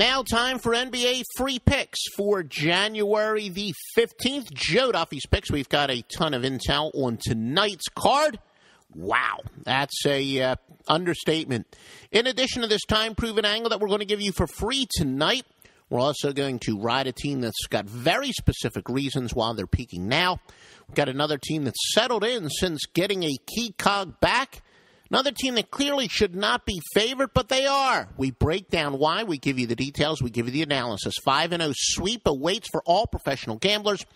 Now time for NBA free picks for January the 15th. Joe Duffy's picks. We've got a ton of intel on tonight's card. Wow, that's a understatement. In addition to this time-proven angle that we're going to give you for free tonight, we're also going to ride a team that's got very specific reasons why they're peaking now. We've got another team that's settled in since getting a key cog back. Another team that clearly should not be favored, but they are. We break down why. We give you the details. We give you the analysis. 5-0 sweep awaits for all professional gamblers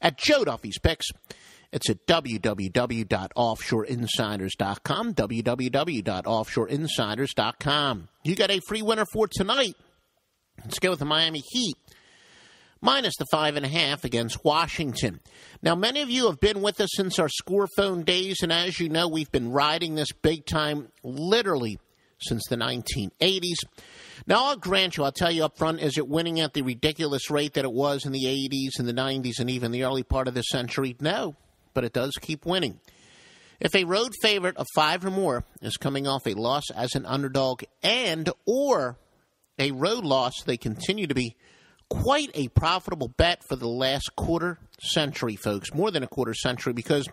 at Joe Duffy's Picks. It's at www.offshoreinsiders.com, www.offshoreinsiders.com. You got a free winner for tonight. Let's go with the Miami Heat, minus the 5.5 against Washington. Now, many of you have been with us since our score phone days, and as you know, we've been riding this big time literally since the 1980s. Now, I'll grant you, I'll tell you up front, is it winning at the ridiculous rate that it was in the 80s and the 90s and even the early part of this century? No, but it does keep winning. If a road favorite of 5 or more is coming off a loss as an underdog and or a road loss, they continue to be quite a profitable bet for the last quarter century, folks. More than a quarter century, because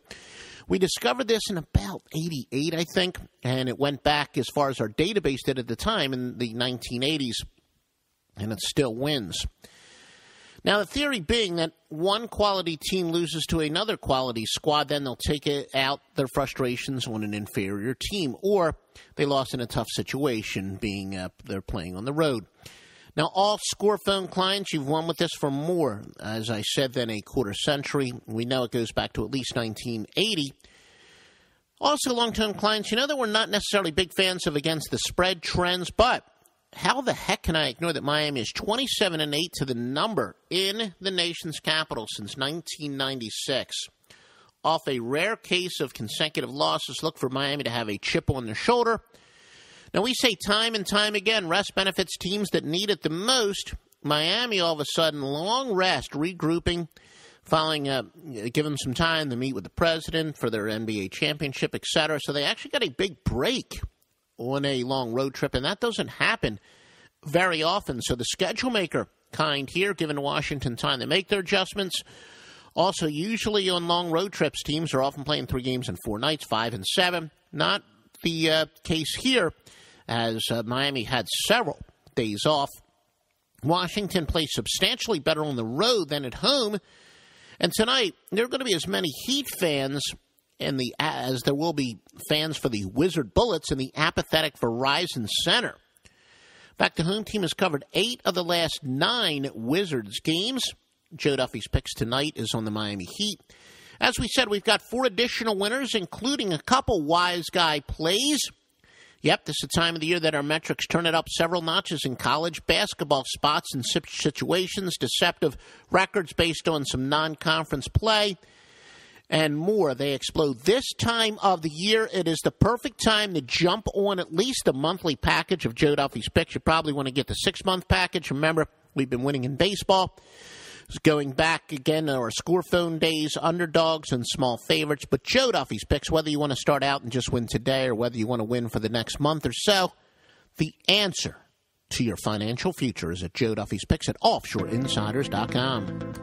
we discovered this in about 88, I think, and it went back as far as our database did at the time in the 1980s, and it still wins. Now, the theory being that one quality team loses to another quality squad, then they'll take out their frustrations on an inferior team, or they lost in a tough situation, being they're playing on the road. Now, all score phone clients, you've won with this for more, as I said, than a quarter century. We know it goes back to at least 1980. Also, long-term clients, you know that we're not necessarily big fans of against the spread trends, but how the heck can I ignore that Miami is 27-8 to the number in the nation's capital since 1996? Off a rare case of consecutive losses, look for Miami to have a chip on their shoulder. Now, we say time and time again, rest benefits teams that need it the most. Miami, all of a sudden, long rest, regrouping, following give them some time to meet with the president for their NBA championship, etc. So they actually got a big break on a long road trip, and that doesn't happen very often. So the schedule maker kind here, giving Washington time to make their adjustments. Also, usually on long road trips, teams are often playing 3 games in 4 nights, 5 and 7. Not the case here, as Miami had several days off. Washington plays substantially better on the road than at home. And tonight, there are going to be as many Heat fans as there will be fans for the Wizard Bullets in the apathetic Verizon Center. In fact, the home team has covered 8 of the last 9 Wizards games. Joe Duffy's picks tonight is on the Miami Heat. As we said, we've got 4 additional winners, including a couple wise guy plays. Yep, this is the time of the year that our metrics turn it up several notches in college basketball spots and situations, deceptive records based on some non-conference play, and more. They explode this time of the year. It is the perfect time to jump on at least a monthly package of Joe Duffy's picks. You probably want to get the 6-month package. Remember, we've been winning in baseball. Going back again to our score phone days, underdogs and small favorites. But Joe Duffy's picks, whether you want to start out and just win today or whether you want to win for the next month or so, the answer to your financial future is at Joe Duffy's Picks at offshoreinsiders.com.